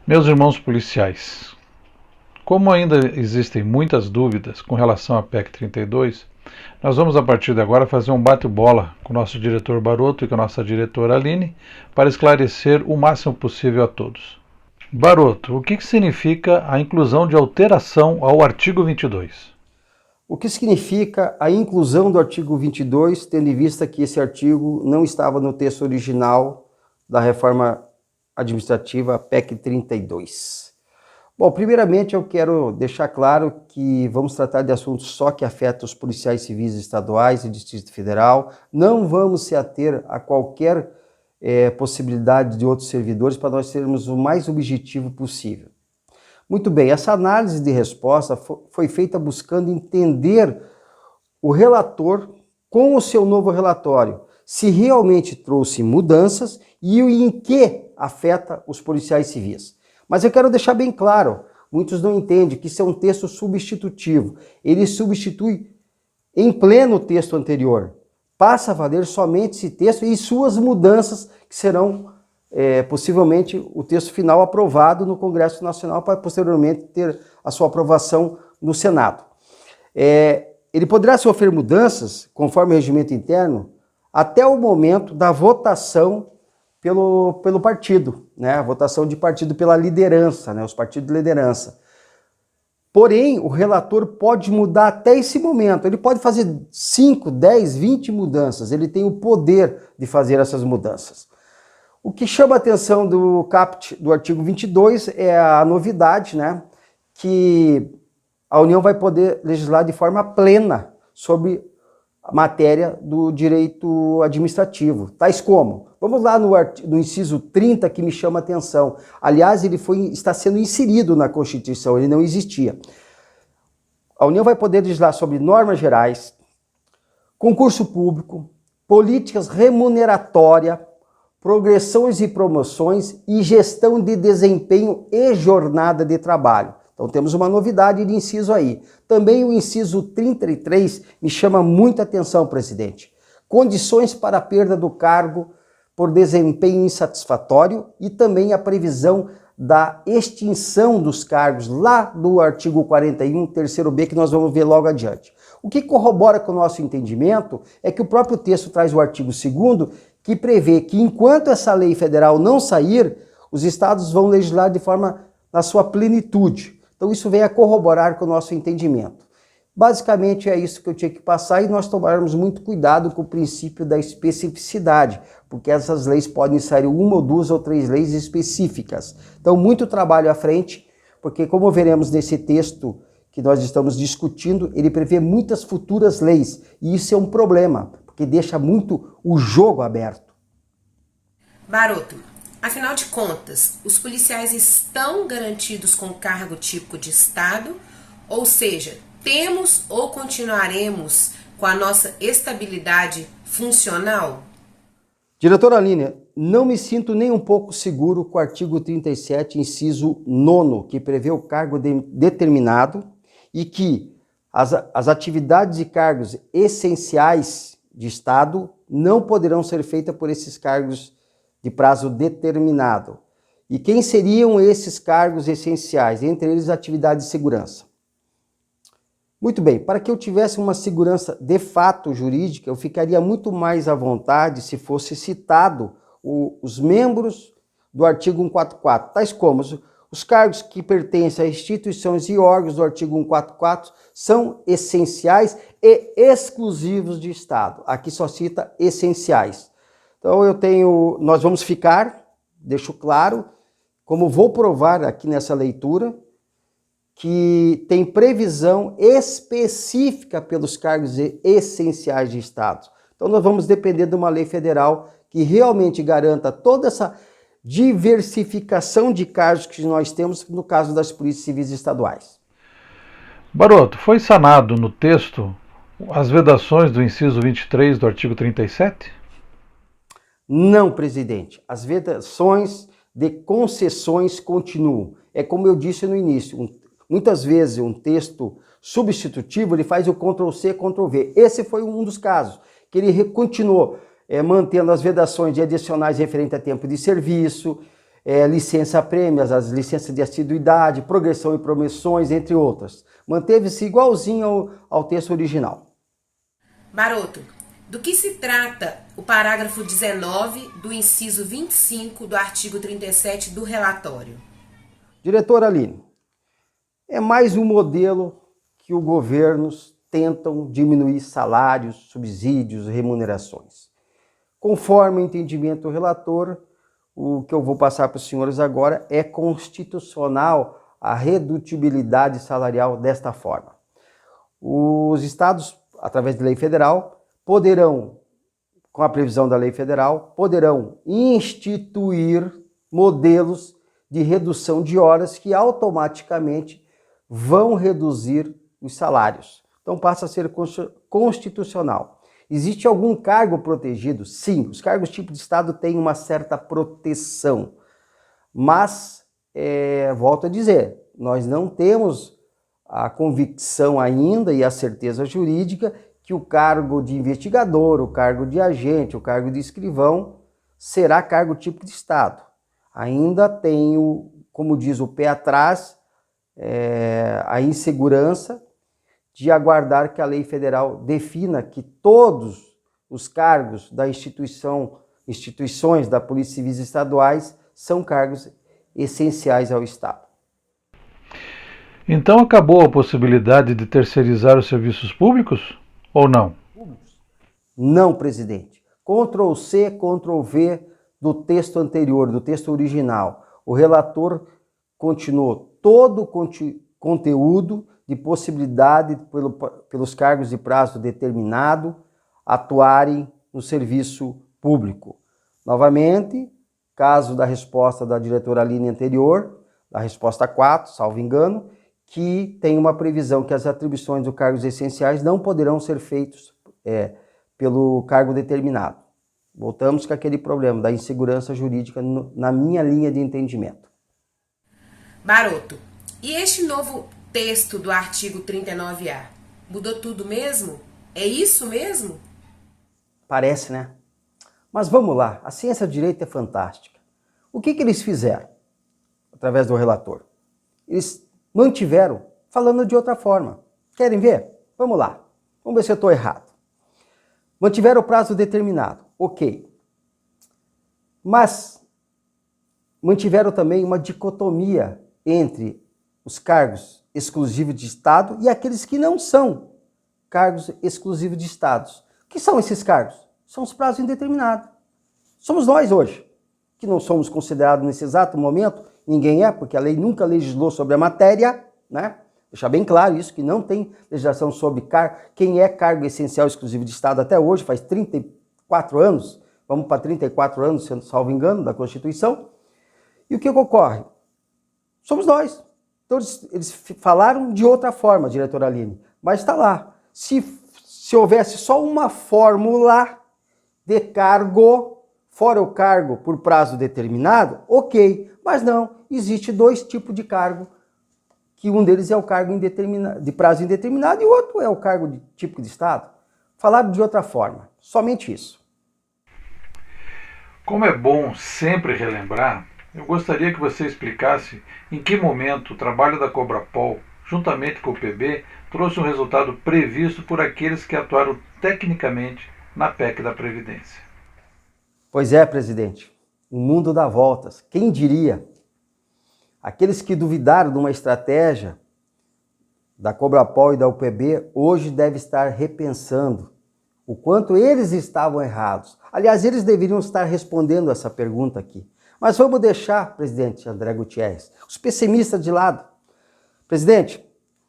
Meus irmãos policiais, como ainda existem muitas dúvidas com relação à PEC 32, nós vamos a partir de agora fazer um bate-bola com o nosso diretor Baroto e com a nossa diretora Aline para esclarecer o máximo possível a todos. Baroto, o que significa a inclusão de alteração ao artigo 22? O que significa a inclusão do artigo 22, tendo em vista que esse artigo não estava no texto original da reforma administrativa PEC 32? Bom, primeiramente eu quero deixar claro que vamos tratar de assuntos só que afetam os policiais civis estaduais e Distrito Federal. Não vamos se ater a qualquer possibilidade de outros servidores para nós sermos o mais objetivo possível. Muito bem, essa análise de resposta foi feita buscando entender o relator com o seu novo relatório, se realmente trouxe mudanças e em que afeta os policiais civis. Mas eu quero deixar bem claro, muitos não entendem que isso é um texto substitutivo. Ele substitui em pleno o texto anterior. Passa a valer somente esse texto e suas mudanças que serão possivelmente o texto final aprovado no Congresso Nacional para posteriormente ter a sua aprovação no Senado. Ele poderá sofrer mudanças, conforme o regimento interno, até o momento da votação pelo partido, né? A votação de partido pela liderança, né? Os partidos de liderança. Porém, o relator pode mudar até esse momento. Ele pode fazer 5, 10, 20 mudanças. Ele tem o poder de fazer essas mudanças. O que chama a atenção do caput do artigo 22 é a novidade, né, que a União vai poder legislar de forma plena sobre a matéria do direito administrativo, tais como, vamos lá no inciso 30 que me chama a atenção, aliás ele está sendo inserido na Constituição, ele não existia. A União vai poder legislar sobre normas gerais, concurso público, políticas remuneratórias, progressões e promoções e gestão de desempenho e jornada de trabalho. Então temos uma novidade de inciso aí. Também o inciso 33 me chama muita atenção, presidente. Condições para a perda do cargo por desempenho insatisfatório e também a previsão da extinção dos cargos lá do artigo 41, terceiro B, que nós vamos ver logo adiante. O que corrobora com o nosso entendimento é que o próprio texto traz o artigo 2º, que prevê que enquanto essa lei federal não sair, os estados vão legislar de forma na sua plenitude. Então isso vem a corroborar com o nosso entendimento. Basicamente é isso que eu tinha que passar e nós tomarmos muito cuidado com o princípio da especificidade, porque essas leis podem sair 1 ou 2 ou 3 leis específicas. Então muito trabalho à frente, porque como veremos nesse texto que nós estamos discutindo, ele prevê muitas futuras leis e isso é um problema, porque deixa muito o jogo aberto. Baroto, afinal de contas, os policiais estão garantidos com cargo típico de Estado, ou seja, temos ou continuaremos com a nossa estabilidade funcional? Diretora Aline, não me sinto nem um pouco seguro com o artigo 37, inciso 9, que prevê o cargo determinado e que as atividades e cargos essenciais de Estado não poderão ser feitas por esses cargos de prazo determinado. E quem seriam esses cargos essenciais? Entre eles, atividade de segurança. Muito bem, para que eu tivesse uma segurança de fato jurídica, eu ficaria muito mais à vontade se fosse citado os membros do artigo 144, tais como os cargos que pertencem a instituições e órgãos do artigo 144 são essenciais e exclusivos de Estado. Aqui só cita essenciais. Então nós vamos ficar, deixo claro, como vou provar aqui nessa leitura, que tem previsão específica pelos cargos essenciais de Estado. Então nós vamos depender de uma lei federal que realmente garanta toda essa diversificação de cargos que nós temos no caso das polícias civis estaduais. Baroto, foi sanado no texto as vedações do inciso 23 do artigo 37? Não, presidente. As vedações de concessões continuam. É como eu disse no início, muitas vezes um texto substitutivo ele faz o Ctrl+C, Ctrl+V. Esse foi um dos casos, que ele continuou mantendo as vedações de adicionais referente a tempo de serviço, licença-prêmios, as licenças de assiduidade, progressão e promoções, entre outras. Manteve-se igualzinho ao texto original. Baroto, do que se trata o parágrafo 19 do inciso 25 do artigo 37 do relatório? Diretora Aline, é mais um modelo que os governos tentam diminuir salários, subsídios, remunerações. Conforme o entendimento do relator, o que eu vou passar para os senhores agora é constitucional a redutibilidade salarial desta forma. Os estados, através de lei federal, poderão, com a previsão da lei federal, poderão instituir modelos de redução de horas que automaticamente vão reduzir os salários. Então passa a ser constitucional. Existe algum cargo protegido? Sim, os cargos tipo de Estado têm uma certa proteção. Mas, volto a dizer, nós não temos a convicção ainda e a certeza jurídica que o cargo de investigador, o cargo de agente, o cargo de escrivão será cargo tipo de Estado. Ainda tenho, como diz o pé atrás, a insegurança de aguardar que a lei federal defina que todos os cargos da instituições da Polícia Civis estaduais são cargos essenciais ao Estado. Então acabou a possibilidade de terceirizar os serviços públicos ou não? Não, presidente. Ctrl+C, Ctrl+V do texto anterior, do texto original. O relator continuou todo o conteúdo de possibilidade pelos cargos de prazo determinado atuarem no serviço público. Novamente, caso da resposta da diretora Aline anterior, da resposta 4, salvo engano, que tem uma previsão que as atribuições dos cargos essenciais não poderão ser feitos pelo cargo determinado. Voltamos com aquele problema da insegurança jurídica na minha linha de entendimento. Baroto, e este novo texto do artigo 39A, mudou tudo mesmo? É isso mesmo? Parece, né? Mas vamos lá, a ciência do direito é fantástica. O que eles fizeram através do relator? Eles mantiveram, falando de outra forma. Querem ver? Vamos lá, vamos ver se eu estou errado. Mantiveram o prazo determinado, ok. Mas mantiveram também uma dicotomia entre os cargos exclusivos de Estado e aqueles que não são cargos exclusivos de Estados. O que são esses cargos? São os prazos indeterminados. Somos nós hoje, que não somos considerados nesse exato momento, ninguém é, porque a lei nunca legislou sobre a matéria, né? Deixar bem claro isso, que não tem legislação sobre quem é cargo essencial exclusivo de Estado até hoje, faz 34 anos, vamos para 34 anos, salvo engano, da Constituição. E o que ocorre? Somos nós. Então eles falaram de outra forma, diretora Aline, mas está lá. Se houvesse só uma fórmula de cargo, fora o cargo por prazo determinado, ok. Mas não, existe dois tipos de cargo, que um deles é o cargo de prazo indeterminado e o outro é o cargo de típico de Estado. Falaram de outra forma, somente isso. Como é bom sempre relembrar, eu gostaria que você explicasse em que momento o trabalho da Cobrapol, juntamente com o PB, trouxe um resultado previsto por aqueles que atuaram tecnicamente na PEC da Previdência. Pois é, presidente, o mundo dá voltas. Quem diria? Aqueles que duvidaram de uma estratégia da Cobrapol e da UPB, hoje devem estar repensando o quanto eles estavam errados. Aliás, eles deveriam estar respondendo essa pergunta aqui. Mas vamos deixar, presidente André Gutierrez, os pessimistas de lado. Presidente,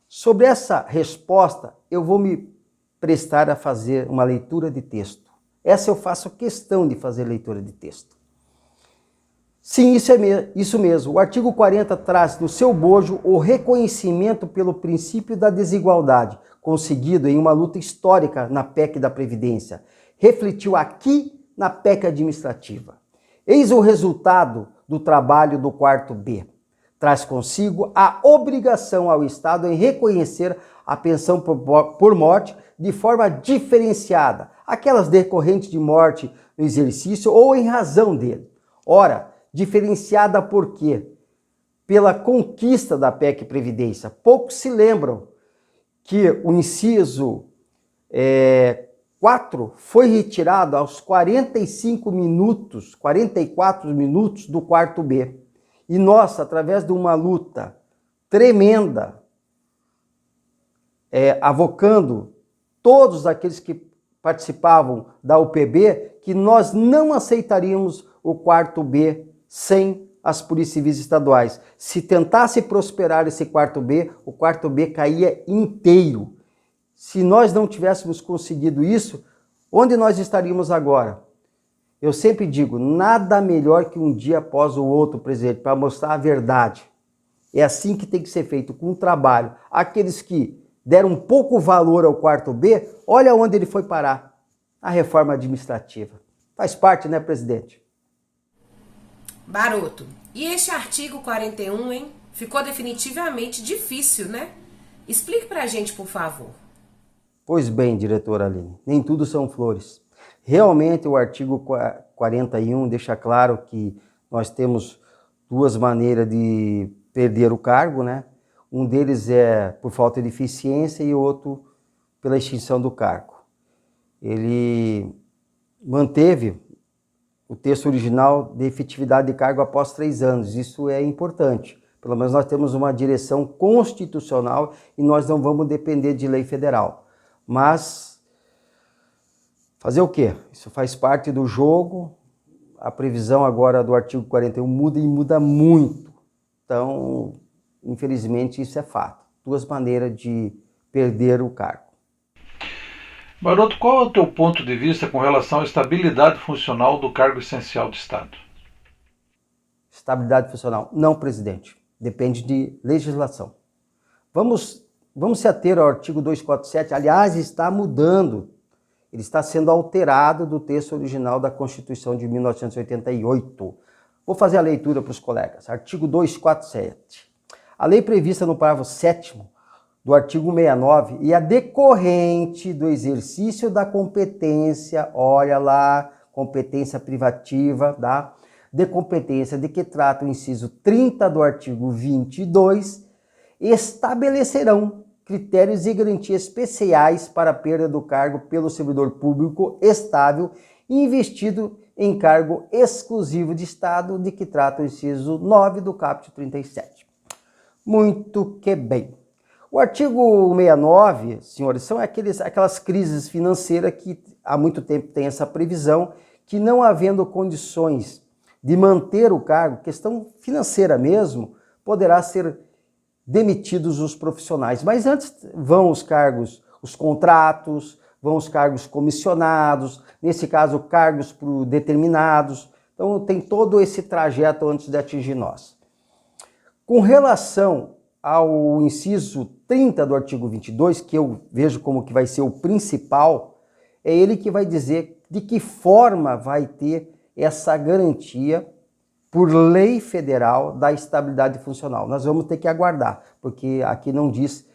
sobre essa resposta, eu vou me prestar a fazer uma leitura de texto. Essa eu faço questão de fazer leitura de texto. Sim, isso mesmo. O artigo 40 traz no seu bojo o reconhecimento pelo princípio da desigualdade, conseguido em uma luta histórica na PEC da Previdência. Refletiu aqui na PEC administrativa. Eis o resultado do trabalho do quarto B. Traz consigo a obrigação ao Estado em reconhecer a pensão por morte de forma diferenciada, aquelas decorrentes de morte no exercício ou em razão dele. Ora, Diferenciada por quê? Pela conquista da PEC Previdência. Poucos se lembram que o inciso 4 foi retirado aos 44 minutos do quarto B. E nós, através de uma luta tremenda, avocando todos aqueles que participavam da UPB, que nós não aceitaríamos o quarto B sem as polícias civis estaduais. Se tentasse prosperar esse quarto B, o quarto B caía inteiro. Se nós não tivéssemos conseguido isso, onde nós estaríamos agora? Eu sempre digo, nada melhor que um dia após o outro, presidente, para mostrar a verdade. É assim que tem que ser feito, com o trabalho. Aqueles que deram pouco valor ao quarto B, olha onde ele foi parar. A reforma administrativa. Faz parte, né, presidente? Baroto, e este artigo 41, hein? Ficou definitivamente difícil, né? Explique pra gente, por favor. Pois bem, diretora Aline, nem tudo são flores. Realmente o artigo 41 deixa claro que nós temos duas maneiras de perder o cargo, né? Um deles é por falta de eficiência e outro pela extinção do cargo. Ele manteve o texto original de efetividade de cargo após 3 anos. Isso é importante. Pelo menos nós temos uma direção constitucional e nós não vamos depender de lei federal. Mas fazer o quê? Isso faz parte do jogo. A previsão agora do artigo 41 muda e muda muito. Então, infelizmente, isso é fato. 2 maneiras de perder o cargo. Baroto, qual é o teu ponto de vista com relação à estabilidade funcional do cargo essencial de Estado? Estabilidade funcional. Não, presidente. Depende de legislação. Vamos se ater ao artigo 247. Aliás, está mudando. Ele está sendo alterado do texto original da Constituição de 1988. Vou fazer a leitura para os colegas. Artigo 247. A lei prevista no parágrafo 7º do artigo 69 e a decorrente do exercício da competência, olha lá, competência privativa, tá? De competência de que trata o inciso 30 do artigo 22, estabelecerão critérios e garantias especiais para a perda do cargo pelo servidor público estável investido em cargo exclusivo de Estado, de que trata o inciso 9 do caput 37. Muito que bem. O artigo 69, senhores, são aquelas crises financeiras que há muito tempo tem essa previsão, que não havendo condições de manter o cargo, questão financeira mesmo, poderá ser demitidos os profissionais. Mas antes vão os cargos, os contratos, vão os cargos comissionados, nesse caso cargos determinados. Então tem todo esse trajeto antes de atingir nós. Com relação ao inciso 30 do artigo 22, que eu vejo como que vai ser o principal, é ele que vai dizer de que forma vai ter essa garantia por lei federal da estabilidade funcional. Nós vamos ter que aguardar, porque aqui não diz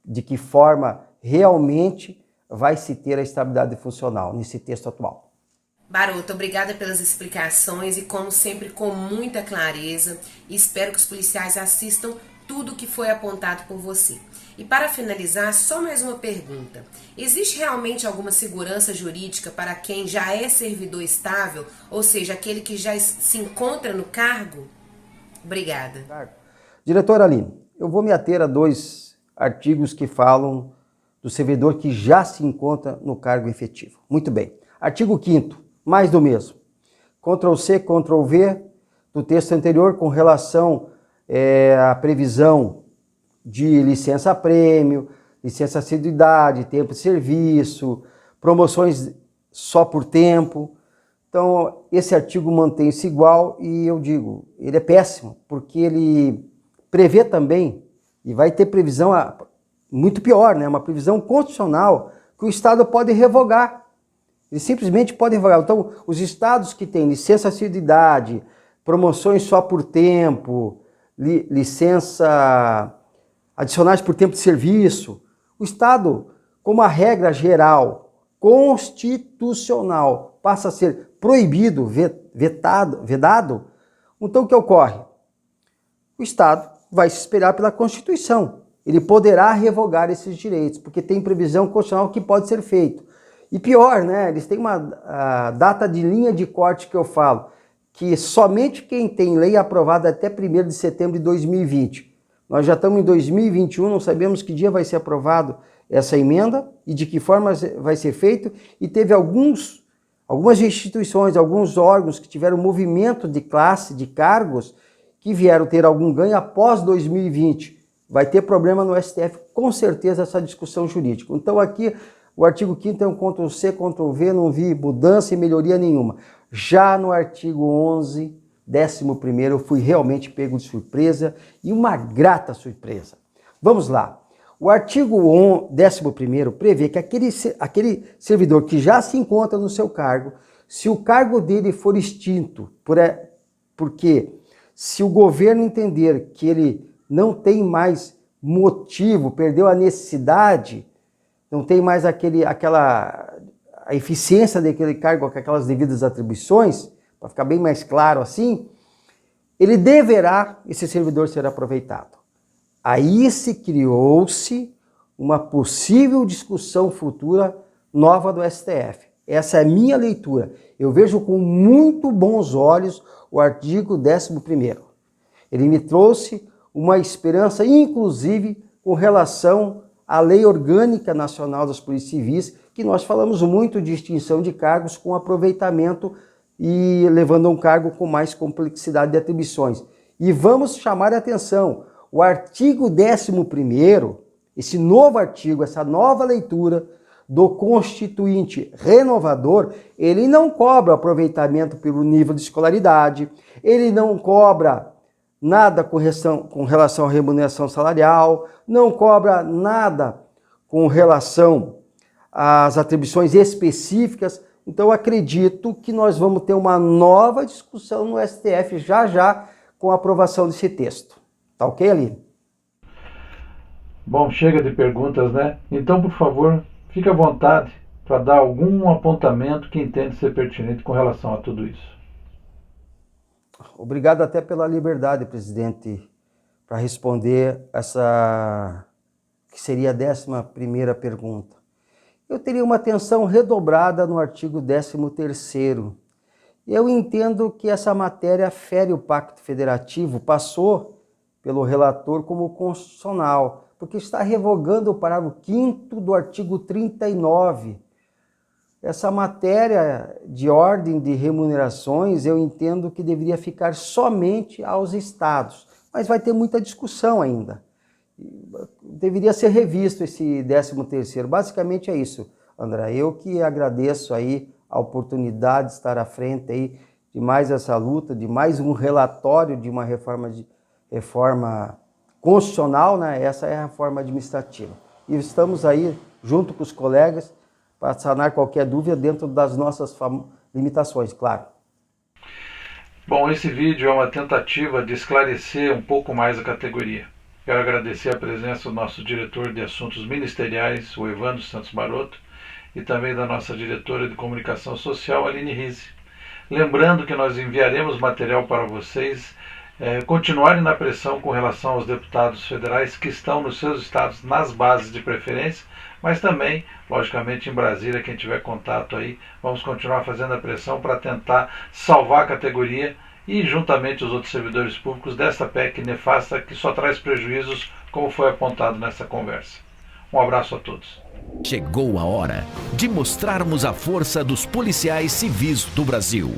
de que forma realmente vai se ter a estabilidade funcional nesse texto atual. Baroto, obrigada pelas explicações e, como sempre, com muita clareza. Espero que os policiais assistam tudo que foi apontado por você. E para finalizar, só mais uma pergunta. Existe realmente alguma segurança jurídica para quem já é servidor estável, ou seja, aquele que já se encontra no cargo? Obrigada. Diretora Aline, eu vou me ater a 2 artigos que falam do servidor que já se encontra no cargo efetivo. Muito bem. Artigo 5º, mais do mesmo. Ctrl+C, Ctrl+V do texto anterior com relação à previsão de licença-prêmio, licença-assiduidade, tempo de serviço, promoções só por tempo. Então, esse artigo mantém-se igual e eu digo, ele é péssimo, porque ele prevê também, e vai ter previsão muito pior, né? Uma previsão constitucional que o Estado pode revogar. Ele simplesmente pode revogar. Então, os estados que têm licença-assiduidade, promoções só por tempo, licença adicionais por tempo de serviço, o Estado, como a regra geral constitucional, passa a ser proibido, vedado, Então o que ocorre? O Estado vai se espelhar pela Constituição. Ele poderá revogar esses direitos, porque tem previsão constitucional que pode ser feito. E pior, né? Eles têm uma data de linha de corte que eu falo, que somente quem tem lei aprovada até 1º de setembro de 2020. Nós já estamos em 2021, não sabemos que dia vai ser aprovado essa emenda e de que forma vai ser feito. E teve algumas instituições, alguns órgãos que tiveram movimento de classe, de cargos, que vieram ter algum ganho após 2020. Vai ter problema no STF, com certeza, essa discussão jurídica. Então aqui o artigo 5º é um Ctrl+C, Ctrl+V, não vi mudança e melhoria nenhuma. Já no artigo 11, 11º, eu fui realmente pego de surpresa e uma grata surpresa. Vamos lá. O artigo 11º prevê que aquele servidor que já se encontra no seu cargo, se o cargo dele for extinto, porque se o governo entender que ele não tem mais motivo, perdeu a necessidade, não tem mais a eficiência daquele cargo com aquelas devidas atribuições, para ficar bem mais claro assim, esse servidor ser aproveitado. Aí criou-se uma possível discussão futura nova do STF. Essa é a minha leitura. Eu vejo com muito bons olhos o artigo 11º. Ele me trouxe uma esperança, inclusive, com relação à Lei Orgânica Nacional das Polícias Civis, que nós falamos muito de extinção de cargos com aproveitamento e levando a um cargo com mais complexidade de atribuições. E vamos chamar a atenção, o artigo 11º, esse novo artigo, essa nova leitura do Constituinte renovador, ele não cobra aproveitamento pelo nível de escolaridade, ele não cobra nada com relação à remuneração salarial, não cobra nada com relação às atribuições específicas. Então, acredito que nós vamos ter uma nova discussão no STF já com a aprovação desse texto. Tá ok, Aline? Bom, chega de perguntas, né? Então, por favor, fique à vontade para dar algum apontamento que entende ser pertinente com relação a tudo isso. Obrigado até pela liberdade, presidente, para responder essa que seria a 11ª pergunta. Eu teria uma atenção redobrada no artigo 13º. Eu entendo que essa matéria fere o Pacto Federativo, passou pelo relator como constitucional, porque está revogando o parágrafo 5º do artigo 39. Essa matéria de ordem de remunerações, eu entendo que deveria ficar somente aos estados, mas vai ter muita discussão ainda. Deveria ser revisto esse 13º. Basicamente é isso, André. Eu que agradeço aí a oportunidade de estar à frente aí de mais essa luta, de mais um relatório de uma reforma constitucional, né? Essa é a reforma administrativa. E estamos aí junto com os colegas para sanar qualquer dúvida dentro das nossas limitações, claro. Bom, esse vídeo é uma tentativa de esclarecer um pouco mais a categoria. Quero agradecer a presença do nosso diretor de assuntos ministeriais, o Evandro Santos Baroto, e também da nossa diretora de comunicação social, Aline Rizzi. Lembrando que nós enviaremos material para vocês continuarem na pressão com relação aos deputados federais que estão nos seus estados, nas bases de preferência, mas também, logicamente, em Brasília, quem tiver contato aí, vamos continuar fazendo a pressão para tentar salvar a categoria e, juntamente, os outros servidores públicos desta PEC nefasta que só traz prejuízos, como foi apontado nessa conversa. Um abraço a todos. Chegou a hora de mostrarmos a força dos policiais civis do Brasil.